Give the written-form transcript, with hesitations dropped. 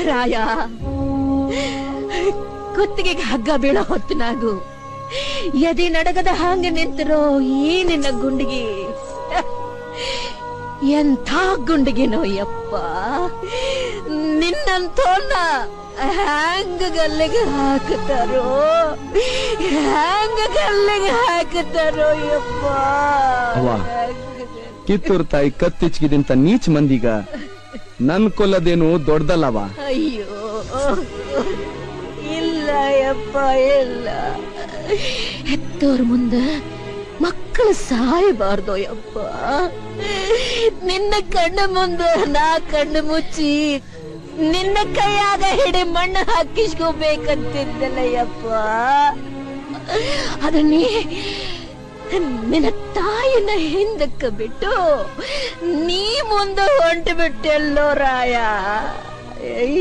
ರಾಯ, ಕುತ್ತಿಗೆಗೆ ಹಗ್ಗ ಬೀಳೋ ಹೊತ್ತಿನಾಗು ಎದೆ ನಡಗದ ಹಾಂಗೆ ನಿಂತಿರೋ ಈ ನಿನ್ನ ಗುಂಡಿಗೆ ಎಂಥ ಗುಂಡಿಗೆನೋ ಯಪ್ಪ. ನಿನ್ನಂತೋನ್ನ ಹ್ಯಾಂಗ ಗಲ್ಲಿಗೆ ಹಾಕುತ್ತಾರೋ, ಹ್ಯಾಂಗ ಗಲ್ಲಿಗೆ ಹಾಕುತ್ತಾರೋ ಯಪ್ಪ. ಕಿತ್ತೂರ್ ತಾಯಿ ಕತ್ತಿಚ್ಗಿದಂತ ನೀಚ್ ಮಂದಿಗ ನನ್ ಕೊಲ್ಲದೇನು ದೊಡ್ಡದಲ್ಲವ. ಅಯ್ಯೋ ಇಲ್ಲ ಯಪ್ಪ, ಇಲ್ಲ. ಹೆತ್ತೋರ್ ಮುಂದ ಮಕ್ಕಳು ಸಾಯಬಾರ್ದು ಯಪ್ಪ. ನಿನ್ನ ಕಣ್ಣು ಮುಂದ ನಾ ಕಣ್ಣು ಮುಚ್ಚಿ ನಿನ್ನ ಕೈಯಾಗ ಹಿಡಿ ಮಣ್ಣು ಹಾಕಿಸ್ಕೋಬೇಕಂತಿದ್ದಲ್ಲ ಯಪ್ಪ. ಅದ ನಿನ್ನ ತಾಯಿನ ಹಿಂದಕ್ಕೆ ಬಿಟ್ಟು ನೀ ಮುಂದೆ ಹೊಂಟು ಬಿಟ್ಟೆಲ್ಲೋ ರಾಯ.